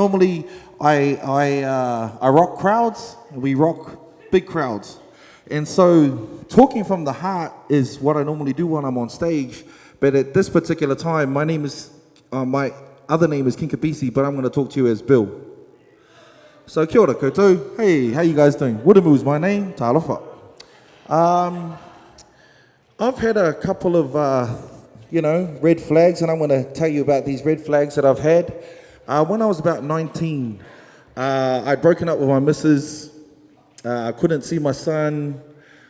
normally I rock crowds. We rock big crowds. And so talking from the heart is what I normally do when I'm on stage. But at this particular time, my other name is Kapisi, but I'm going to talk to you as Bill. So kia ora koutou. Hey, how you guys doing? Wuramu is my name. Talofa. I've had a couple of, red flags, and I'm going to tell you about these red flags that I've had. When I was about 19, I'd broken up with my missus. I couldn't see my son.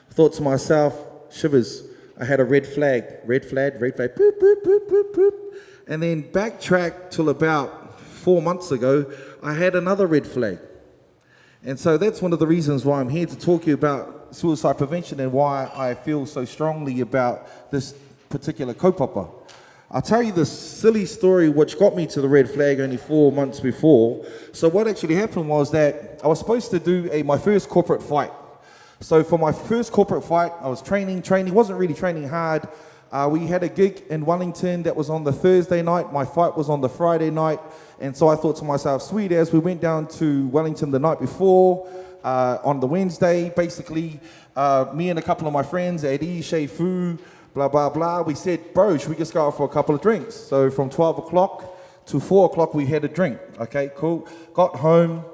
I thought to myself, shivers, I had a red flag, boop, boop, boop, boop, boop. And then backtrack till about 4 months ago, I had another red flag. And so that's one of the reasons why I'm here to talk to you about suicide prevention and why I feel so strongly about this particular kaupapa. I'll tell you this silly story which got me to the red flag only 4 months before. So what actually happened was that I was supposed to do my first corporate fight. So for my first corporate fight, I was training, wasn't really training hard. We had a gig in Wellington that was on the Thursday night. My fight was on the Friday night. And so I thought to myself, sweet as we went down to Wellington the night before, on the Wednesday, basically, me and a couple of my friends, Eddie, Shei-Fu, blah, blah, blah, we said, bro, should we just go out for a couple of drinks? So from 12 o'clock to 4 o'clock, we had a drink. Okay, cool. Got home,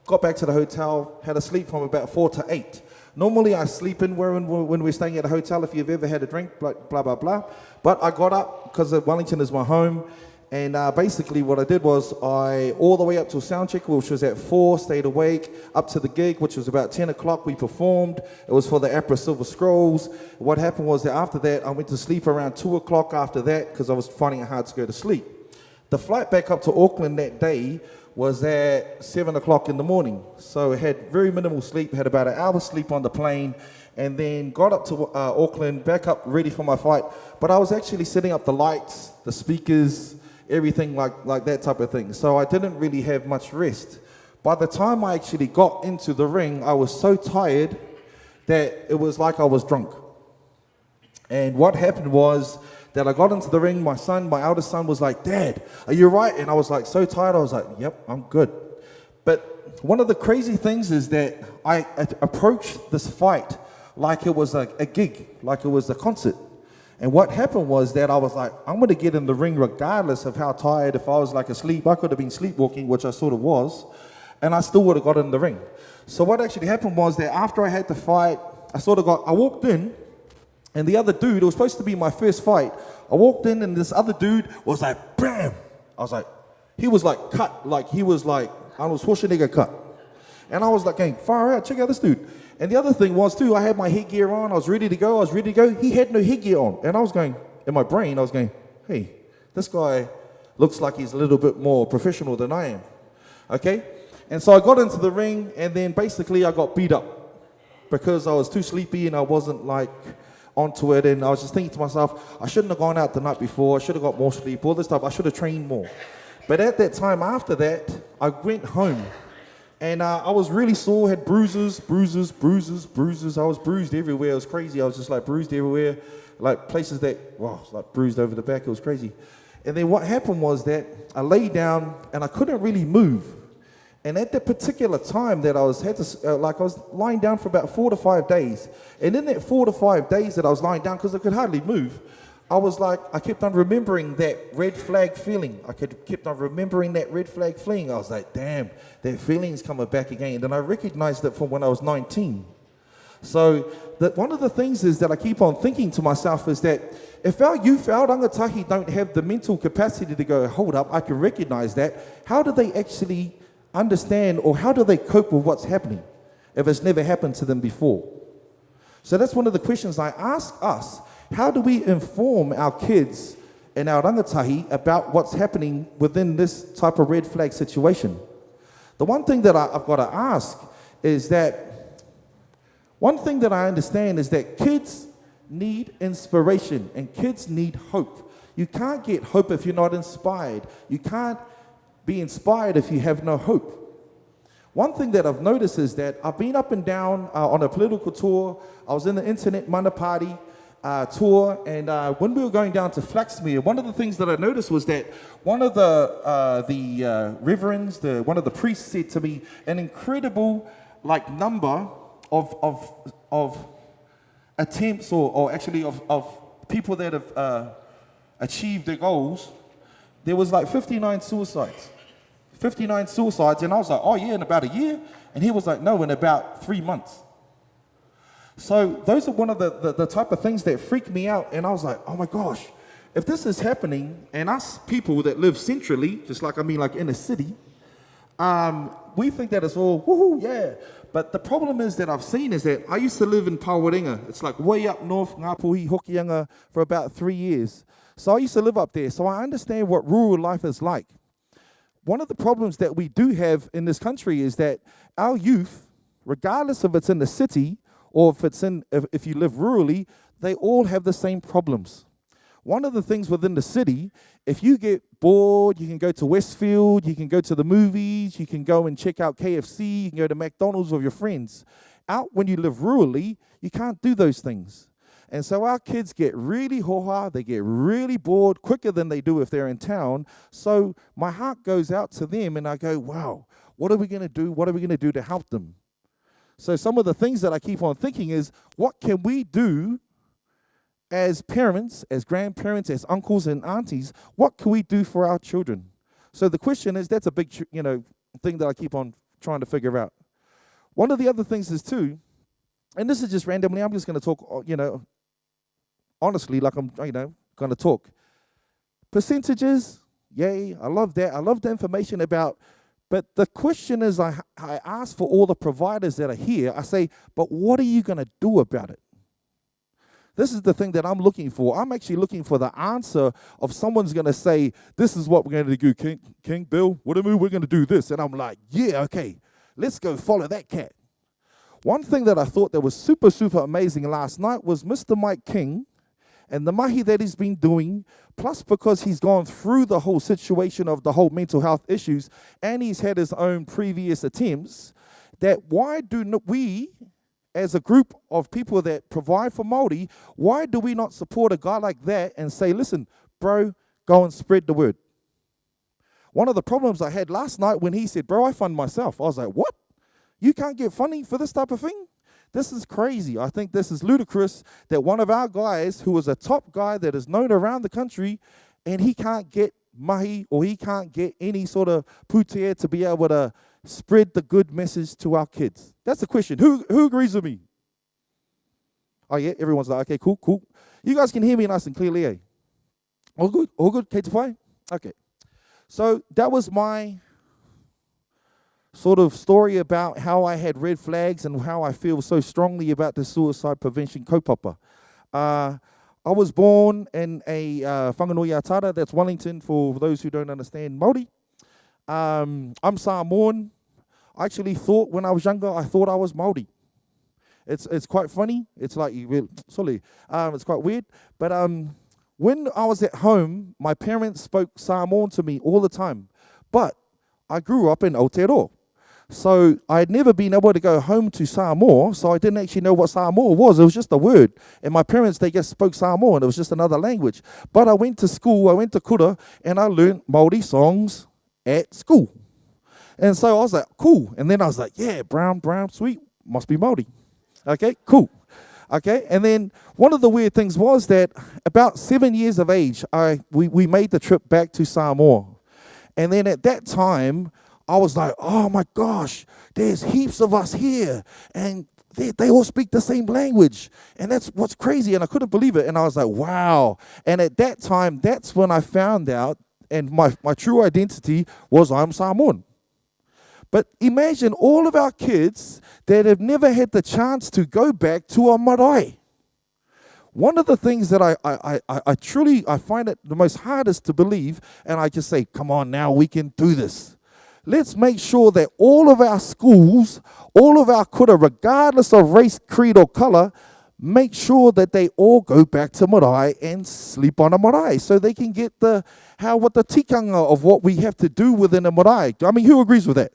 got back to the hotel, had a sleep from about 4 to 8. Normally I sleep in when we're staying at a hotel if you've ever had a drink, blah, blah, blah. But I got up because Wellington is my home. And basically what I did was all the way up to sound check, which was at 4, stayed awake, up to the gig, which was about 10 o'clock, we performed. It was for the Opera Silver Scrolls. What happened was that after that, I went to sleep around 2 o'clock after that because I was finding it hard to go to sleep. The flight back up to Auckland that day was at 7 o'clock in the morning. So I had very minimal sleep, had about an hour's sleep on the plane, and then got up to Auckland, back up ready for my fight. But I was actually setting up the lights, the speakers, everything like that type of thing. So I didn't really have much rest. By the time I actually got into the ring, I was so tired that it was like I was drunk. And what happened was that I got into the ring, my eldest son was like, Dad, are you right? And I was like so tired, I was like, yep, I'm good. But one of the crazy things is that I approached this fight like it was a gig, like it was a concert. And what happened was that I was like, I'm going to get in the ring regardless of how tired. If I was like asleep, I could have been sleepwalking, which I sort of was, and I still would have got in the ring. So what actually happened was that after I had the fight, I walked in, and the other dude, it was supposed to be my first fight. I walked in, and this other dude was like, bam! I was like, he was like cut, like he was like Arnold Schwarzenegger cut. And I was like going, far out, check out this dude. And the other thing was too, I had my headgear on, I was ready to go. He had no headgear on. And I was going, in my brain, I was going, hey, this guy looks like he's a little bit more professional than I am. Okay? And so I got into the ring, and then basically I got beat up because I was too sleepy and I wasn't like onto it. And I was just thinking to myself, I shouldn't have gone out the night before, I should have got more sleep, all this stuff, I should have trained more. But at that time after that, I went home. And I was really sore, had bruises. I was bruised everywhere. It was crazy. I was just like bruised everywhere, like places that, wow, like bruised over the back. It was crazy. And then what happened was that I lay down and I couldn't really move. And at that particular time that I was lying down for about 4 to 5 days. And in that 4 to 5 days that I was lying down, because I could hardly move, I kept on remembering that red flag feeling. I kept on remembering that red flag feeling. I was like, damn, that feeling's coming back again. And then I recognized it from when I was 19. So one of the things is that I keep on thinking to myself is that if our rangatahi don't have the mental capacity to go, hold up, I can recognize that, how do they actually understand, or how do they cope with what's happening if it's never happened to them before? So that's one of the questions I ask us. How do we inform our kids and our rangatahi about what's happening within this type of red flag situation? The one thing that I've got to ask is that, one thing that I understand is that kids need inspiration and kids need hope. You can't get hope if you're not inspired. You can't be inspired if you have no hope. One thing that I've noticed is that I've been up and down on a political tour. I was in the internet mana party, tour, and when we were going down to Flaxmere, one of the things that I noticed was that one of the reverends, one of the priests, said to me an incredible number of attempts, or actually of people that have achieved their goals. There was 59 suicides. 59 suicides, and I was like, oh yeah, in about a year? And he was like, no, in about 3 months. So those are one of the type of things that freaked me out, and I was like, oh my gosh, if this is happening, and us people that live centrally, just like in a city, we think that it's all, woohoo, yeah. But the problem is that I've seen is that I used to live in Pawarenga. It's way up north, Ngāpuhi, Hokianga, for about 3 years. So I used to live up there, so I understand what rural life is like. One of the problems that we do have in this country is that our youth, regardless if it's in the city or if you live rurally, they all have the same problems. One of the things within the city, if you get bored, you can go to Westfield, you can go to the movies, you can go and check out KFC, you can go to McDonald's with your friends. Out when you live rurally, you can't do those things. And so our kids get really hoha, they get really bored quicker than they do if they're in town. So my heart goes out to them, and I go, wow, what are we going to do? What are we going to do to help them? So some of the things that I keep on thinking is, what can we do as parents, as grandparents, as uncles and aunties? What can we do for our children? So the question is, that's a big thing that I keep on trying to figure out. One of the other things is too, and this is just randomly, I'm just going to talk, honestly, like I'm, going to talk. Percentages, yay, I love that. I love the information about, but the question is, I ask for all the providers that are here, I say, but what are you going to do about it? This is the thing that I'm looking for. I'm actually looking for the answer of someone's going to say, this is what we're going to do, King Bill, what do we, we're going to do this. And I'm like, yeah, okay, let's go follow that cat. One thing that I thought that was super, super amazing last night was Mr. Mike King and the mahi that he's been doing, plus because he's gone through the whole situation of the whole mental health issues, and he's had his own previous attempts, that why do we, as a group of people that provide for Māori, why do we not support a guy like that and say, listen, bro, go and spread the word? One of the problems I had last night when he said, bro, I fund myself, I was like, what? You can't get funding for this type of thing? This is crazy. I think this is ludicrous that one of our guys, who is a top guy that is known around the country, and he can't get mahi or he can't get any sort of putea to be able to spread the good message to our kids. That's the question. Who agrees with me? Oh, yeah, everyone's like, okay, cool. You guys can hear me nice and clearly, eh? All good, Kate to play? Okay. So that was my sort of story about how I had red flags and how I feel so strongly about the suicide prevention kaupapa. I was born in a whanganui atara, that's Wellington for those who don't understand Māori. I'm Samoan. I actually thought when I was younger, I thought I was Māori. It's quite funny. It's like, it's quite weird. But when I was at home, my parents spoke Samoan to me all the time. But I grew up in Aotearoa. So I had never been able to go home to Samoa, so I didn't actually know what Samoa was. It was just a word. And my parents, they just spoke Samoan. It was just another language. But I went to school, I went to kura, and I learned Māori songs at school. And so I was like, cool. And then I was like, yeah, brown, sweet, must be Māori. Okay, cool. Okay, and then one of the weird things was that about 7 years of age, we made the trip back to Samoa. And then at that time, I was like, oh my gosh, there's heaps of us here, and they all speak the same language, and that's what's crazy, and I couldn't believe it, and I was like, wow. And at that time, that's when I found out, and my true identity was I'm Samoan. But imagine all of our kids that have never had the chance to go back to a marae. One of the things that I truly find it the most hardest to believe, and I just say, come on now, we can do this. Let's make sure that all of our schools, all of our kura, regardless of race, creed, or color, make sure that they all go back to marae and sleep on a marae so they can get what the tikanga of what we have to do within a marae. I mean, who agrees with that?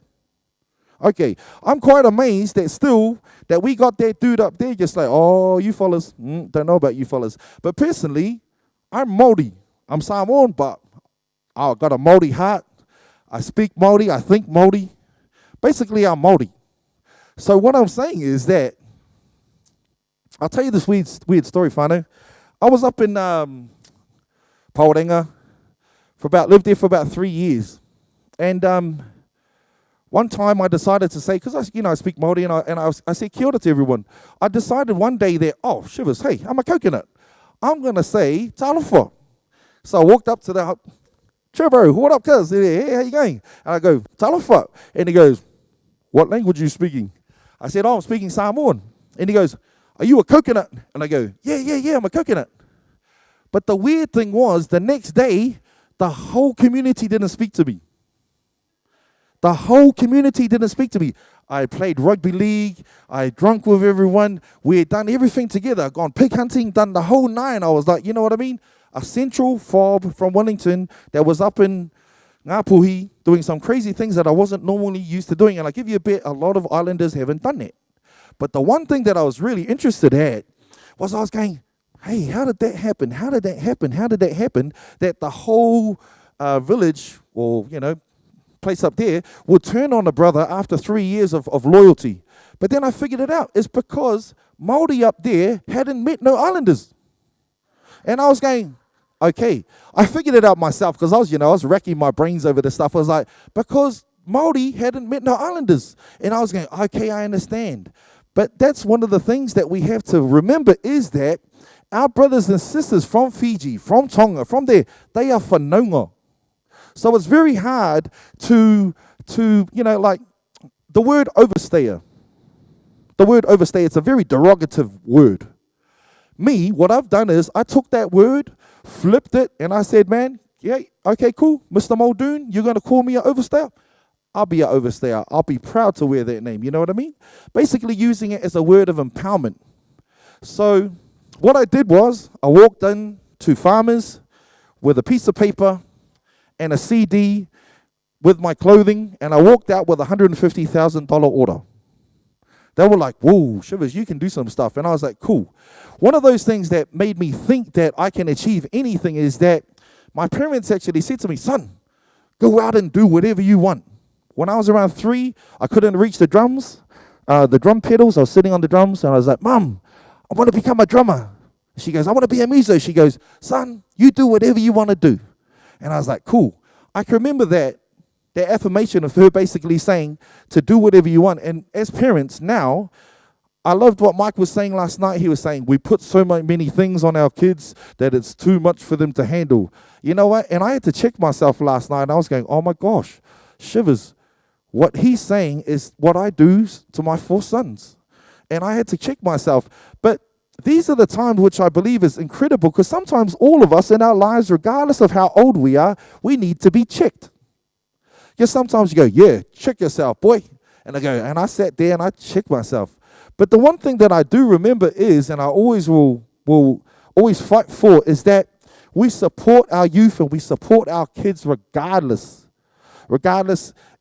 Okay, I'm quite amazed that still that we got that dude up there just like, oh, you fellas, don't know about you fellas. But personally, I'm Maori. I'm Samoan, but I've got a Maori heart. I speak Maori, I think Maori. Basically, I'm Maori. So what I'm saying is that, I'll tell you this weird story, whānau. I was up in Paorenga, lived there for about 3 years. And one time I decided to say, because I speak Māori and I say kia ora to everyone. I decided one day that, oh, shivers, hey, I'm a coconut. I'm going to say talofa. So I walked up to the, Trevor, what up, cuz? Hey, how you going? And I go, talofa. And he goes, what language are you speaking? I said, oh, I'm speaking Samoan. And he goes, are you a coconut? And I go, yeah, I'm a coconut. But the weird thing was, the next day, the whole community didn't speak to me. The whole community didn't speak to me. I played rugby league. I drunk with everyone. We had done everything together. Gone pig hunting, done the whole nine. I was like, you know what I mean? A central fob from Wellington that was up in Ngati doing some crazy things that I wasn't normally used to doing. And I give you a bet, a lot of islanders haven't done that. But the one thing that I was really interested at was I was going, hey, how did that happen? How did that happen? How did that happen that the whole village or, place up there would turn on a brother after 3 years of loyalty? But then I figured it out. It's because Māori up there hadn't met no islanders. And I was going, okay. I figured it out myself because I was racking my brains over this stuff. I was like, because Māori hadn't met no islanders. And I was going, okay, I understand. But that's one of the things that we have to remember is that our brothers and sisters from Fiji, from Tonga, from there, they are whanaunga. So it's very hard to like the word overstayer. The word overstayer, it's a very derogative word. Me, what I've done is I took that word, flipped it, and I said, man, yeah, okay, cool. Mr. Muldoon, you're going to call me an overstayer? I'll be an overstayer. I'll be proud to wear that name. You know what I mean? Basically using it as a word of empowerment. So what I did was I walked in to farmers with a piece of paper and a CD with my clothing, and I walked out with a $150,000 order. They were like, whoa, Shivers, you can do some stuff. And I was like, cool. One of those things that made me think that I can achieve anything is that my parents actually said to me, son, go out and do whatever you want. When I was around 3, I couldn't reach the drums, the drum pedals. I was sitting on the drums, and I was like, Mum, I want to become a drummer. She goes, I want to be a muso. She goes, son, you do whatever you want to do. And I was like, cool. I can remember that affirmation of her basically saying to do whatever you want. And as parents now, I loved what Mike was saying last night. He was saying we put so many things on our kids that it's too much for them to handle. You know what? And I had to check myself last night, and I was going, oh my gosh, Shivers, what he's saying is what I do to my 4 sons. And I had to check myself. But these are the times which I believe is incredible, because sometimes all of us in our lives, regardless of how old we are, we need to be checked. Because sometimes you go, yeah, check yourself, boy. And I go, and I sat there and I checked myself. But the one thing that I do remember is, and I always will always fight for, is that we support our youth and we support our kids regardless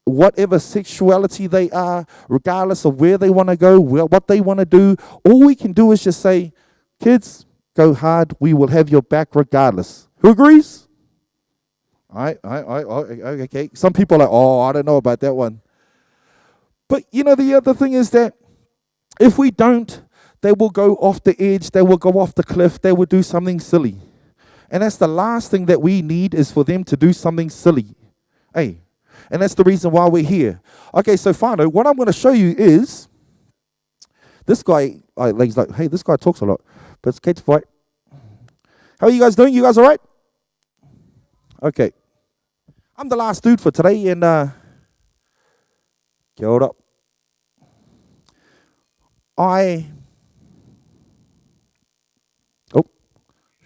whatever sexuality they are, regardless of where they want to go, what they want to do. All we can do is just say, kids, go hard. We will have your back regardless. Who agrees? Okay. Some people are like, oh, I don't know about that one. But, the other thing is that if we don't, they will go off the edge. They will go off the cliff. They will do something silly. And that's the last thing that we need, is for them to do something silly. Hey. And that's the reason why we're here. Okay, so Whānau, what I'm going to show you is this guy. He's like, hey, this guy talks a lot, but it's okay to fight. How are you guys doing? You guys all right? Okay. I'm the last dude for today, and kia ora.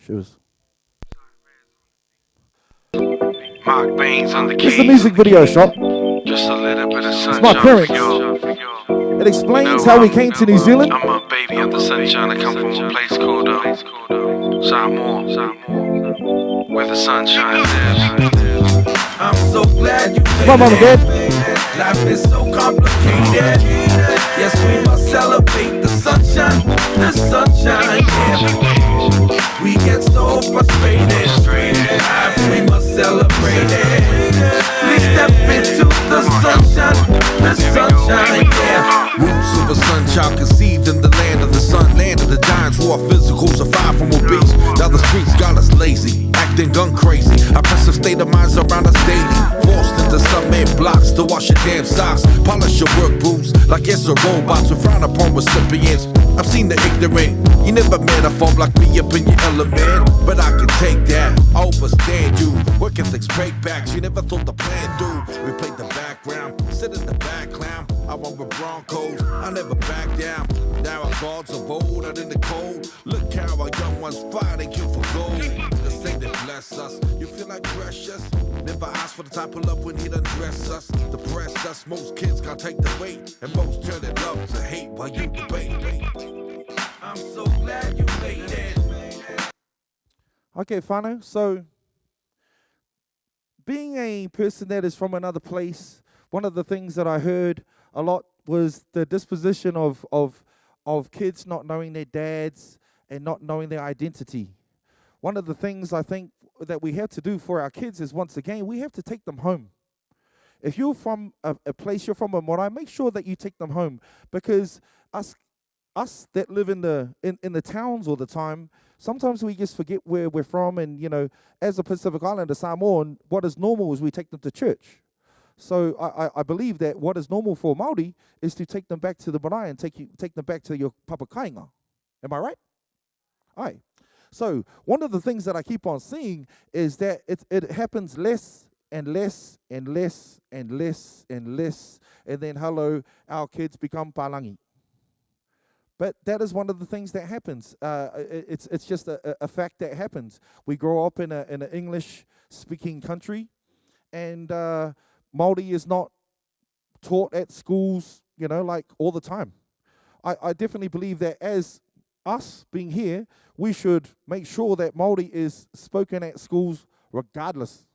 Shoes. Mark Baines on the This is a music video shot. Just a little bit of sunshine. It's my parents. It explains how we came to New Zealand. I'm a baby of the sunshine. I come from a place called Samoa, where the sunshine lives. I'm so glad you my mom and dad. Life is so complicated. Yes, we must celebrate the sunshine, yeah. We get so frustrated. Life, we must celebrate it. We step into the sunshine, yeah. Roots of a sun child conceived in the land of the sun, land of the giants who are physical, survive from obese. Now the streets got us lazy, acting gun crazy. Oppressive state of minds around us daily. Forced into some man blocks to wash your damn socks. Polish your work boots like it's a robots. We frown upon recipients. I've seen the ignorant. You never met a form like me up in your element. But I can take that, I overstand you. Work ethics, break backs, you never thought the plan through. We played the background, sit in the back clown. I run with Broncos, I never back down. Now our gods of old out in the cold. Look how our young ones fight and kill for gold. The saint that bless us, you feel like precious. Never ask for the type of love when he'd undress us. Depress us, most kids can't take the weight. And most turn it love to hate while you debate. I'm so glad you made it. Okay, whānau, so being a person that is from another place, one of the things that I heard a lot was the disposition of kids not knowing their dads and not knowing their identity. One of the things I think that we have to do for our kids is, once again, we have to take them home. If you're from a place, you're from a Maori, make sure that you take them home, because us that live in the towns all the time, sometimes we just forget where we're from. And, you know, as a Pacific Islander, Samoan, what is normal is we take them to church. So I believe that what is normal for Maori is to take them back to the marae and take them back to your papa kainga. Am I right? Aye. So one of the things that I keep on seeing is that it happens less and less and less and less and less, and then our kids become palangi. But that is one of the things that happens. It's just a fact that happens. We grow up in an English-speaking country, and Māori is not taught at schools, you know, like all the time. I definitely believe that as us being here, we should make sure that Māori is spoken at schools regardless.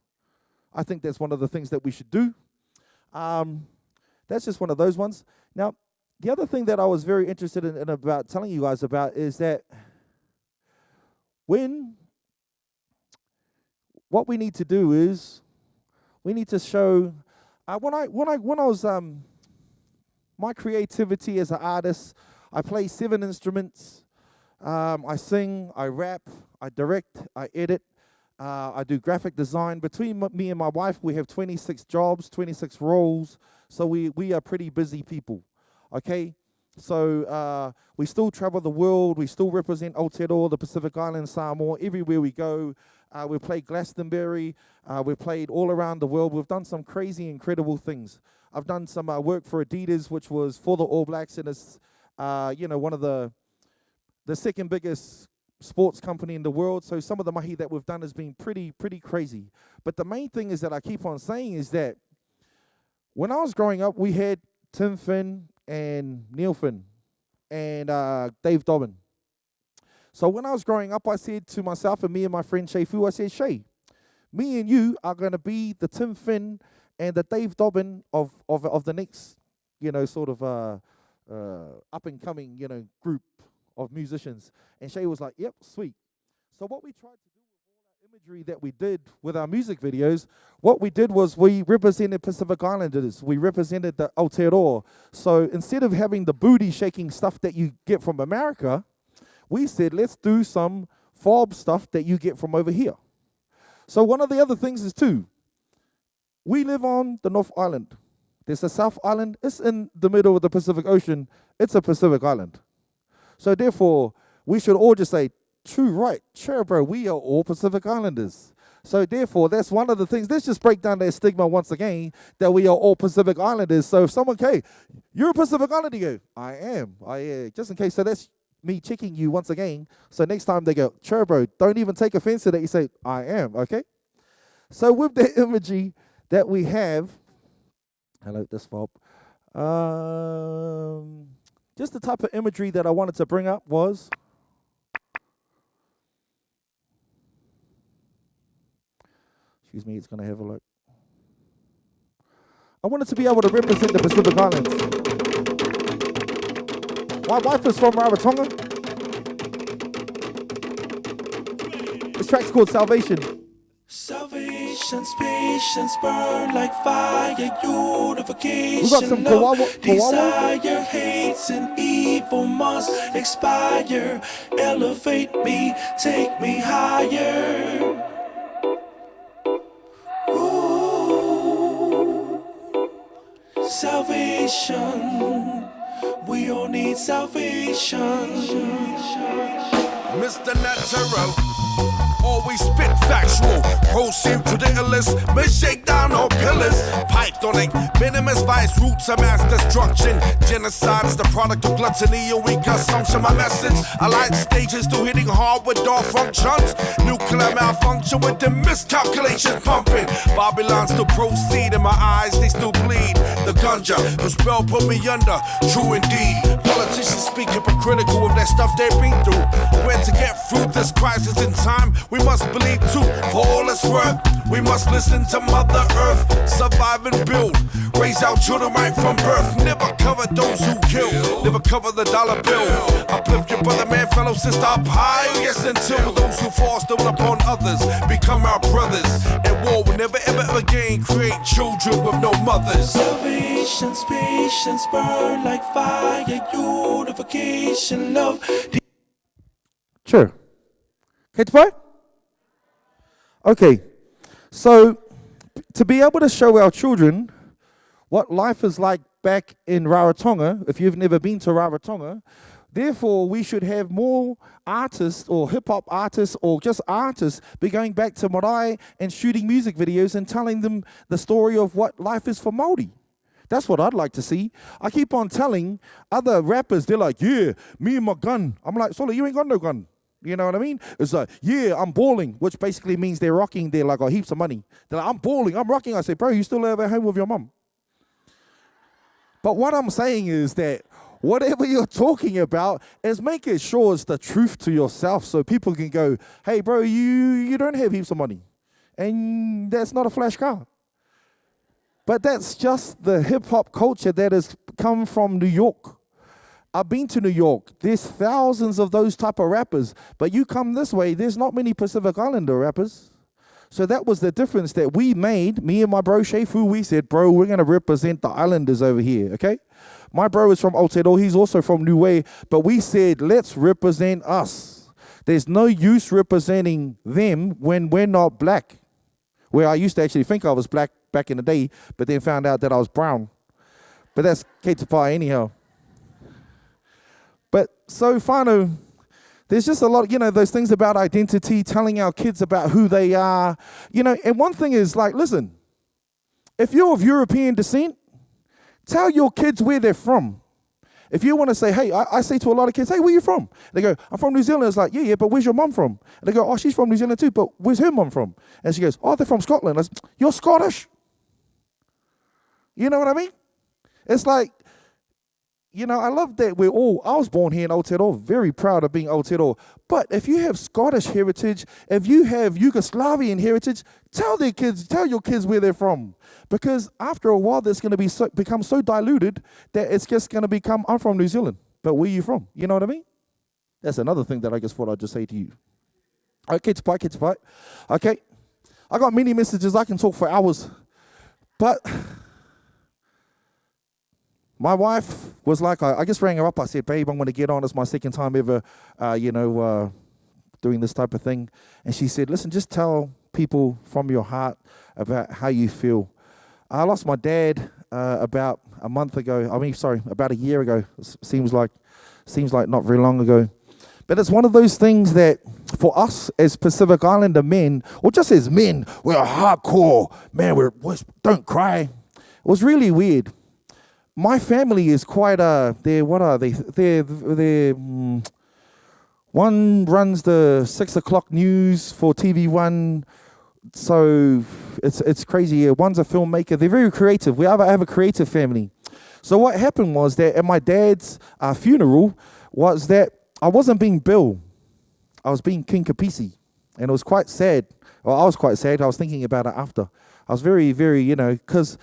I think that's one of the things that we should do. That's just one of those ones. Now, the other thing that I was very interested in about telling you guys about is that what we need to do is we need to show when I was my creativity as an artist. I play 7 instruments. I sing, I rap, I direct, I edit, I do graphic design. Between me and my wife, we have 26 jobs, 26 roles. So we are pretty busy people. Okay, so we still travel the world. We still represent Aotearoa, the Pacific Islands, Samoa, everywhere we go. We played Glastonbury. We've played all around the world. We've done some crazy, incredible things. I've done some work for Adidas, which was for the All Blacks, and it's one of the second biggest sports company in the world. So some of the mahi that we've done has been pretty crazy. But the main thing is that I keep on saying is that when I was growing up, we had Tim Finn and Neil Finn and Dave Dobbin. So when I was growing up, I said to myself and me and my friend Shay Fu, I said, Shay, me and you are going to be the Tim Finn and the Dave Dobbin of the next, sort of up and coming, group of musicians. And Shay was like, yep, sweet. So what we tried to do with all our imagery that we did with our music videos, what we did was we represented Pacific Islanders. We represented the Aotearoa. So instead of having the booty shaking stuff that you get from America, we said, let's do some fob stuff that you get from over here. So one of the other things is too, we live on the North Island. There's a South Island. It's in the middle of the Pacific Ocean. It's a Pacific Island. So therefore, we should all just say, true right, sure, bro, we are all Pacific Islanders. So therefore, that's one of the things. Let's just break down that stigma once again, that we are all Pacific Islanders. So if someone, okay, you're a Pacific Islander, you go, I am. Just in case, so that's me checking you once again. So next time they go, sure, bro, don't even take offense to that. You say, I am, okay? So with the imagery that we have, hello, this fob. Just the type of imagery that I wanted to bring up was, excuse me, it's going to have a look. I wanted to be able to represent the Pacific Islands. My wife is from Rarotonga. This track's called Salvation. Salvation's patience burn like fire, unification. We got some Kawawa. Desire, hates, and evil must expire. Elevate me, take me higher. Ooh. Salvation, we all need salvation. Mr. Natural, always spit factual. Proceed to the illest, may shake down all pillars. Pythonic, venomous vice, roots of mass destruction. Genocide is the product of gluttony and weak consumption. My message, I light stages to hitting hard with all functions. Nuclear malfunction with the miscalculations pumping. Babylon still proceed, in my eyes they still bleed. The ganja, the spell put me under, true indeed. Politicians speak hypocritical of that stuff they've been through. Where to get through this crisis in time, we must believe too. For all it's worth, we must listen to Mother Earth. Survive and build, raise our children right from birth. Never cover those who kill, never cover the dollar bill. Uplift your brother, man, fellow sister up high. Yes, until those who fall still upon others become our brothers. And war will never ever again create children with no mothers. Salvation's patience burn like fire, unification, love. Sure. Okay, to Okay, so to be able to show our children what life is like back in Rarotonga, if you've never been to Rarotonga, therefore we should have more artists or hip-hop artists or just artists be going back to Marae and shooting music videos and telling them the story of what life is for Maori. That's what I'd like to see. I keep on telling other rappers, they're like, yeah, me and my gun. I'm like, Sola, you ain't got no gun. You know what I mean? It's like, yeah, I'm balling, which basically means they're rocking. They're like, got heaps of money. They're like, I'm balling, I'm rocking. I say, bro, you still live at home with your mum. But what I'm saying is that whatever you're talking about is making sure it's the truth to yourself so people can go, hey, bro, you don't have heaps of money. And that's not a flash car. But that's just the hip-hop culture that has come from New York. I've been to New York. There's thousands of those type of rappers. But you come this way, there's not many Pacific Islander rappers. So that was the difference that we made. Me and my bro Shefu, we said, bro, we're going to represent the islanders over here, okay? My bro is from Aotearoa. He's also from Niue. But we said, let's represent us. There's no use representing them when we're not black. Where I used to actually think I was black back in the day, but then found out that I was brown. But that's Keitapai anyhow. But so, whānau, there's just a lot, those things about identity, telling our kids about who they are, and one thing is like, listen, if you're of European descent, tell your kids where they're from. If you want to say, hey, I say to a lot of kids, hey, where you from? They go, I'm from New Zealand. It's like, yeah, but where's your mum from? And they go, oh, she's from New Zealand too, but where's her mum from? And she goes, oh, they're from Scotland. I said, you're Scottish? You know what I mean? It's like, I love that I was born here in Aotearoa, very proud of being Aotearoa. But if you have Scottish heritage, if you have Yugoslavian heritage, tell your kids where they're from. Because after a while, that's going to become so diluted that it's just going to become, I'm from New Zealand, but where are you from? You know what I mean? That's another thing that I just thought I'd just say to you. Okay, Tapai. Okay, I got many messages. I can talk for hours. But my wife was like, I just rang her up. I said, babe, I'm going to get on. It's my second time ever, doing this type of thing. And she said, listen, just tell people from your heart about how you feel. I lost my dad about a month ago. About a year ago. Seems like not very long ago. But it's one of those things that for us as Pacific Islander men, or just as men, we're hardcore. Man, we don't cry. It was really weird. My family is quite what are they? One runs the 6 o'clock news for TV1, so it's crazy. Yeah, one's a filmmaker. They're very creative. We have a creative family. So what happened was that at my dad's funeral was that I wasn't being Bill. I was being King Kapisi. And it was quite sad. Well, I was quite sad. I was thinking about it after. I was very, very, because,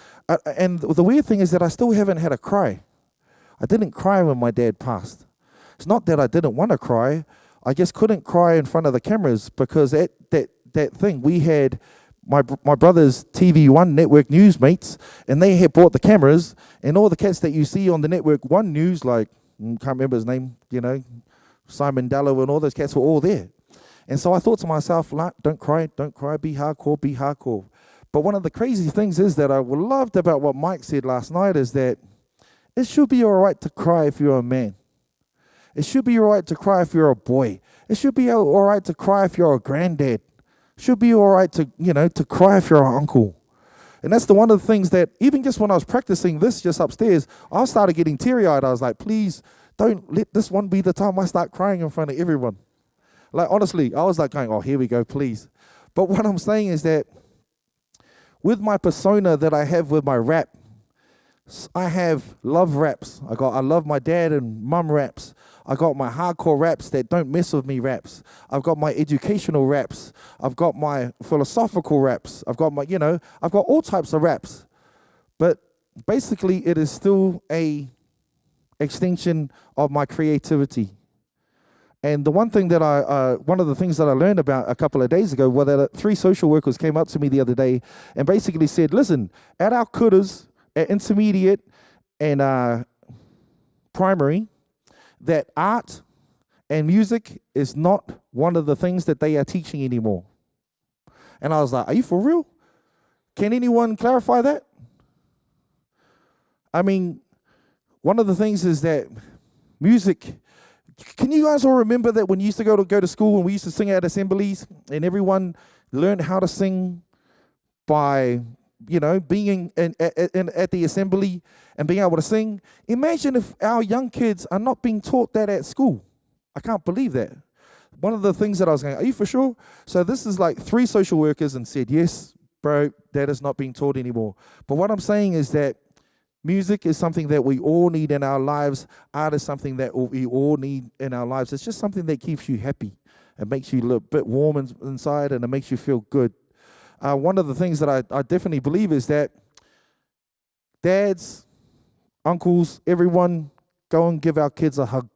and the weird thing is that I still haven't had a cry. I didn't cry when my dad passed. It's not that I didn't want to cry. I just couldn't cry in front of the cameras because that thing, we had my brother's TV1 Network News mates, and they had bought the cameras, and all the cats that you see on the Network 1 News, like, can't remember his name, Simon Dallow and all those cats were all there. And so I thought to myself, like, don't cry, be hardcore, be hardcore. But one of the crazy things is that I loved about what Mike said last night is that it should be all right to cry if you're a man. It should be all right to cry if you're a boy. It should be all right to cry if you're a granddad. It should be all right to, to cry if you're an uncle. And that's one of the things that, even just when I was practicing this just upstairs, I started getting teary-eyed. I was like, please don't let this one be the time I start crying in front of everyone. Like, honestly, I was like going, oh, here we go, please. But what I'm saying is that with my persona that I have with my rap, I have love raps. I love my dad and mum raps. I got my hardcore raps that don't mess with me raps. I've got my educational raps. I've got my philosophical raps. I've got I've got all types of raps. But basically, it is still a extension of my creativity. And the one thing that one of the things that I learned about a couple of days ago was that 3 social workers came up to me the other day and basically said, listen, at our kutas, at intermediate and primary, that art and music is not one of the things that they are teaching anymore. And I was like, are you for real? Can anyone clarify that? I mean, one of the things is that music, can you guys all remember that when you used to go to school and we used to sing at assemblies and everyone learned how to sing by being at the assembly and being able to sing? Imagine if our young kids are not being taught that at school. I can't believe that. One of the things that I was going, are you for sure? So this is like 3 social workers and said, yes, bro, that is not being taught anymore. But what I'm saying is that music is something that we all need in our lives. Art is something that we all need in our lives. It's just something that keeps you happy. It makes you a bit warm inside and it makes you feel good. One of the things that I definitely believe is that dads, uncles, everyone, go and give our kids a hug.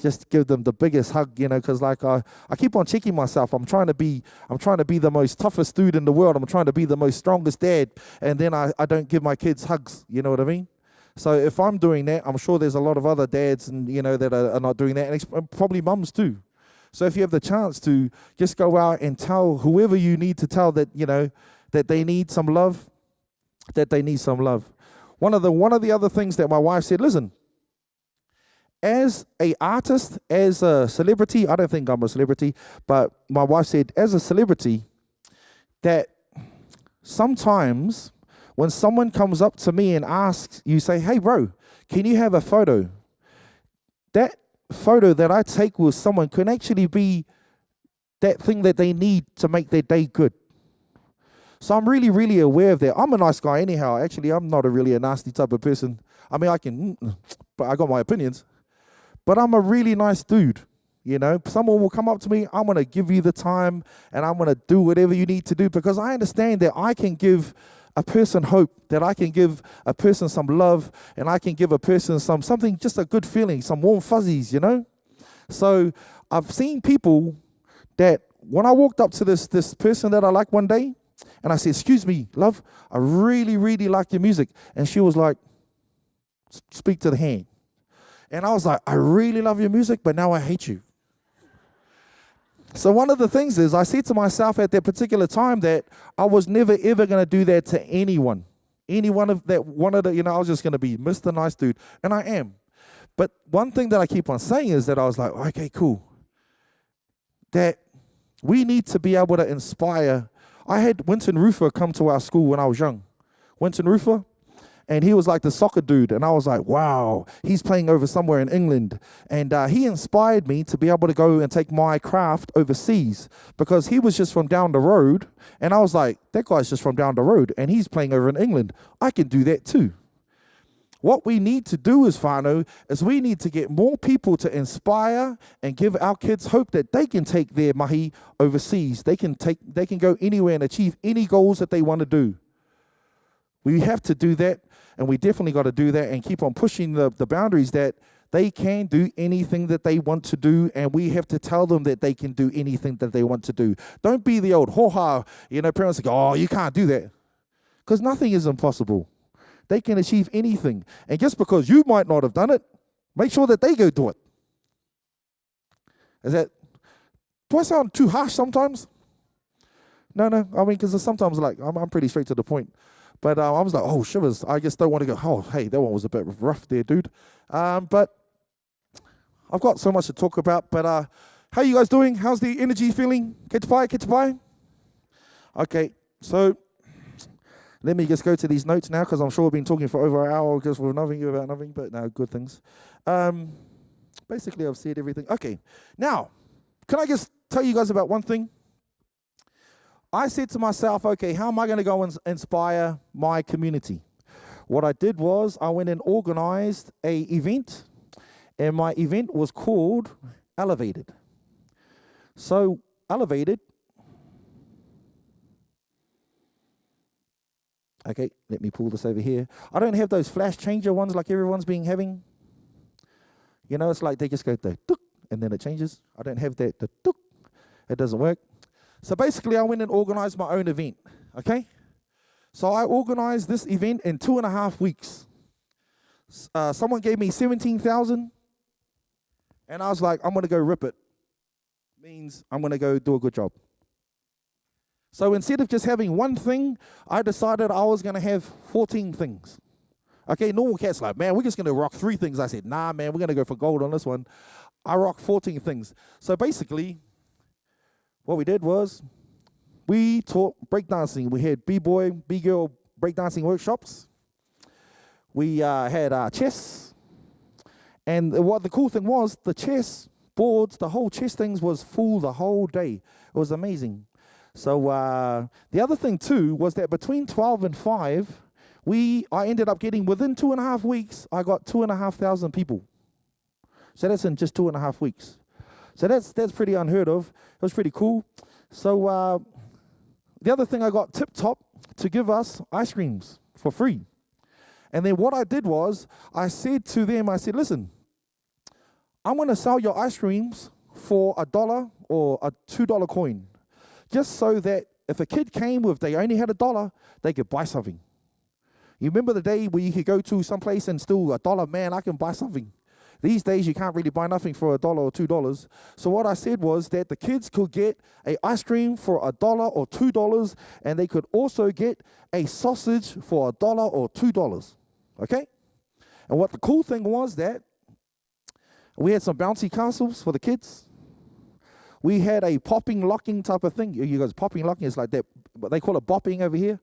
Just give them the biggest hug, because like I keep on checking myself. I'm trying to be the most toughest dude in the world. I'm trying to be the most strongest dad, and then I don't give my kids hugs. You know what I mean? So if I'm doing that, I'm sure there's a lot of other dads and that are not doing that, and probably mums too. So if you have the chance to just go out and tell whoever you need to tell that that they need some love, that they need some love. One of the other things that my wife said, listen, as a artist, as a celebrity, I don't think I'm a celebrity, but my wife said, as a celebrity, that sometimes when someone comes up to me and asks, you say, hey, bro, can you have a photo? That photo that I take with someone can actually be that thing that they need to make their day good. So I'm really, really aware of that. I'm a nice guy anyhow. Actually, I'm not really a nasty type of person. I mean, but I got my opinions. But I'm a really nice dude, Someone will come up to me, I'm going to give you the time, and I'm going to do whatever you need to do, because I understand that I can give a person hope, that I can give a person some love, and I can give a person something, just a good feeling, some warm fuzzies, So I've seen people that when I walked up to this person that I like one day, and I said, excuse me, love, I really, really like your music. And she was like, speak to the hand. And I was like, I really love your music, but now I hate you. So one of the things is I said to myself at that particular time that I was never, ever going to do that to anyone. Anyone of that wanted to, I was just going to be Mr. Nice Dude. And I am. But one thing that I keep on saying is that I was like, okay, cool. That we need to be able to inspire. I had Winton Rufer come to our school when I was young. Winton Rufer. And he was like the soccer dude. And I was like, wow, he's playing over somewhere in England. And he inspired me to be able to go and take my craft overseas, because he was just from down the road. And I was like, that guy's just from down the road and he's playing over in England. I can do that too. What we need to do is, whānau, is we need to get more people to inspire and give our kids hope that they can take their mahi overseas. They can go anywhere and achieve any goals that they want to do. We have to do that, and we definitely got to do that and keep on pushing the boundaries that they can do anything that they want to do, and we have to tell them that they can do anything that they want to do. Don't be the old ho-ha, parents go, oh, you can't do that. Because nothing is impossible. They can achieve anything. And just because you might not have done it, make sure that they go do it. Do I sound too harsh sometimes? No, I mean, because sometimes, I'm pretty straight to the point. But I was like, oh, shivers. I just don't want to go, oh, hey, that one was a bit rough there, dude. But I've got so much to talk about. But how you guys doing? How's the energy feeling? Catch pie? Okay, so let me just go to these notes now, because I'm sure I've been talking for over an hour just for nothing about nothing, but no, good things. Basically, I've said everything. Okay, now, can I just tell you guys about one thing? I said to myself, okay, how am I going to go and inspire my community? What I did was I went and organized an event, and my event was called Elevated. So, Elevated. Okay, let me pull this over here. I don't have those flash changer ones like everyone's been having. It's like they just go the tuk, and then it changes. I don't have that, the tuk. It doesn't work. So basically, I went and organized my own event, okay? So I organized this event in 2.5 weeks. Someone gave me $17,000, and I was like, I'm going to go rip it. Means I'm going to go do a good job. So instead of just having one thing, I decided I was going to have 14 things. Okay, normal cats like, man, we're just going to rock 3 things. I said, nah, man, we're going to go for gold on this one. I rocked 14 things. So basically, what we did was we taught breakdancing. We had B-boy, B-girl breakdancing workshops. We had chess. And what the cool thing was, the chess boards, the whole chess things was full the whole day. It was amazing. So the other thing too was that between 12 and 5, I ended up getting, within 2.5 weeks, I got 2,500 people. So that's in just 2.5 weeks. So that's pretty unheard of. It was pretty cool. So the other thing, I got Tip Top to give us ice creams for free. And then what I did was I said to them, listen, I'm going to sell your ice creams for $1 or a $2 coin. Just so that if a kid came with, they only had $1, they could buy something. You remember the day where you could go to some place and still $1, man, I can buy something. These days, you can't really buy nothing for $1 or $2. So what I said was that the kids could get an ice cream for $1 or $2, and they could also get a sausage for $1 or $2. Okay? And what the cool thing was that we had some bouncy castles for the kids. We had a popping, locking type of thing. You guys, popping, locking is like that. But they call it bopping over here.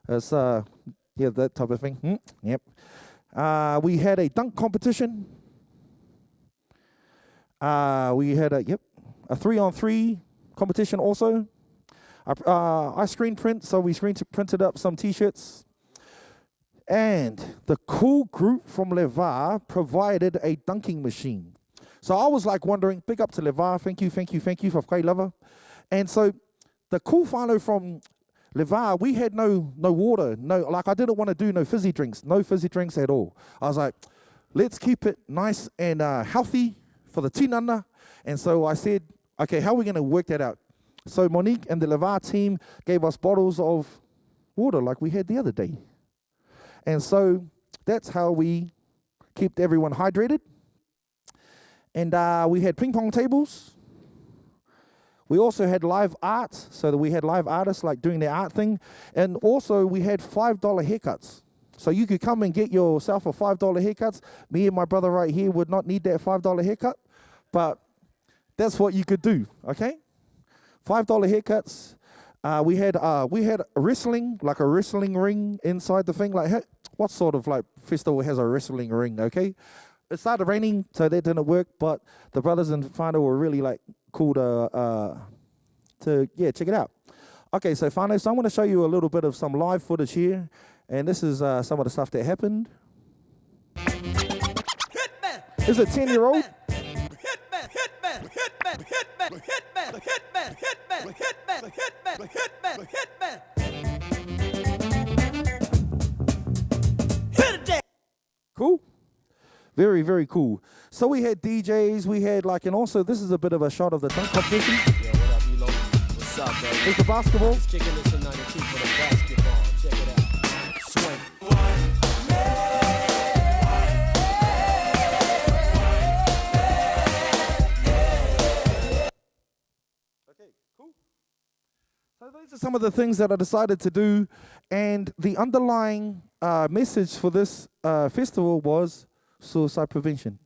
It's, that type of thing. Yep. We had a dunk competition. We had a 3-on-3 competition also. I screen print, so we printed up some T-shirts. And the cool group from Levar provided a dunking machine. So I was like wondering, big up to Levar, thank you for Whai Lava. And so the cool whānau from Levar, we had no water, I didn't want to do no fizzy drinks at all. I was like, let's keep it nice and healthy for the tinana. And so I said, okay, how are we going to work that out? So Monique and the Levar team gave us bottles of water like we had the other day. And so that's how we kept everyone hydrated. And we had ping pong tables. We also had live art, so that we had live artists like doing their art thing. And also we had $5 haircuts. So you could come and get yourself a $5 haircuts. Me and my brother right here would not need that $5 haircut, but that's what you could do, okay? $5 haircuts. We had wrestling, like a wrestling ring inside the thing. Like, what sort of like festival has a wrestling ring, okay? It started raining, so that didn't work, but the brothers and whānau were really like cool to check it out. Okay, so whānau, so I'm going to show you a little bit of some live footage here, and this is some of the stuff that happened. Is it 10-year-old? Cool. Very, very cool. So we had DJs, we had like, and also this is a bit of a shot of the dunk competition. Yo, what up, Elo? What's up, baby? There's the basketball. Just kicking this in 92 for the basketball. Check it out. Swing. Okay, cool. So these are some of the things that I decided to do, and the underlying message for this festival was suicide prevention.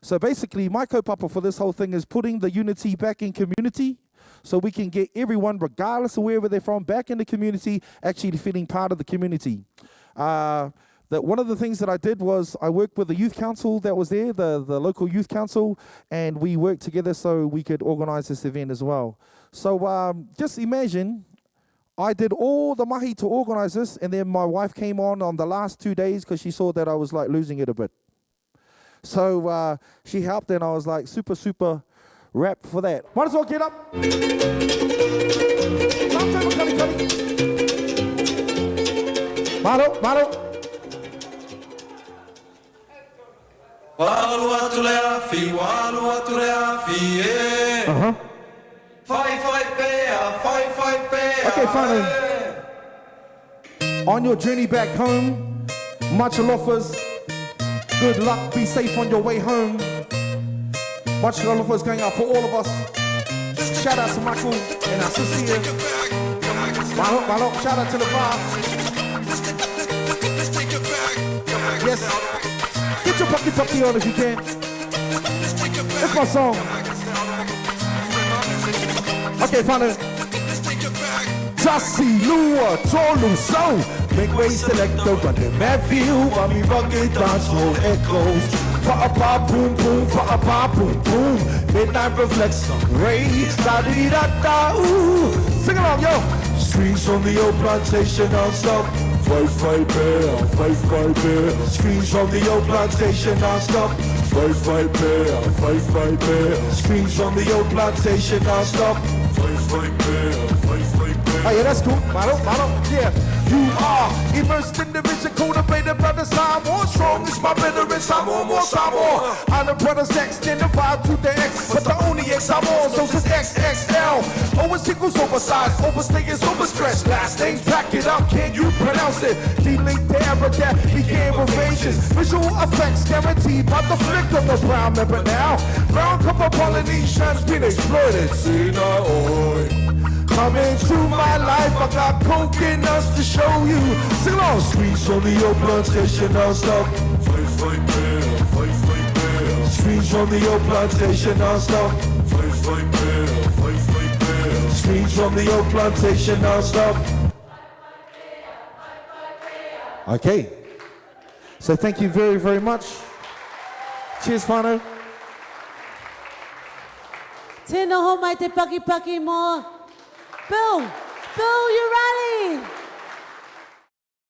So basically, my kaupapa for this whole thing is putting the unity back in community, so we can get everyone, regardless of wherever they're from, back in the community, actually feeling part of the community. That one of the things that I did was I worked with the youth council that was there, the local youth council, and we worked together so we could organize this event as well. So just imagine, I did all the mahi to organize this, and then my wife came on the last 2 days because she saw that I was like losing it a bit. So she helped, and I was like super wrapped for that. Might as well get up. Maro. Walu atulea fi, Uh-huh. Fai pea. Okay, fine. On your journey back home, much alofa's. Good luck, be safe on your way home. Much alofa's going out for all of us. Shout out to Michael and our sister here. Malo, shout out to the bar. Yes. Get your pocket on if you can. That's my song. Okay, fine. Tassi, Lua, Tolu, so make way selector, run the mad view, while me rugged dance hall echoes. Fa-a-ba, boom, boom, fa-a-ba, boom, boom. Midnight reflects on rays, da-dee-da-da, ooh. Sing along, yo. Streets on the old plantation non-stop. Fight, bear. Streets from the old plantation non-stop. Fight, bear. Streets from the old plantation non-stop. Fight, bear. Oh yeah, that's cool. Malo, yeah. You are immersed in the vision, cultivated brother Samoa. Strong is my veteran, Samoa. I'm the brother's next, then the vibe to the X. But the only X I'm on, so it's XXL. Always equals oversized, overstay is overstretched. Last names, pack it up, can you pronounce it? Delete the error that began ravages. Visual effects guaranteed by the flick of the brown member now. Brown cup of Polynesians been exploited. See now, oi. Come into my life, I got coke in us to show you. Sing along, streets on the old plantation non-stop. Fight, bear. Streets from the old plantation non-stop. Fight, bear. Streets from the old plantation non-stop. Okay. So thank you very, very much. Cheers, whānau. Tēnā ho mai te paki mo. Bill, you ready?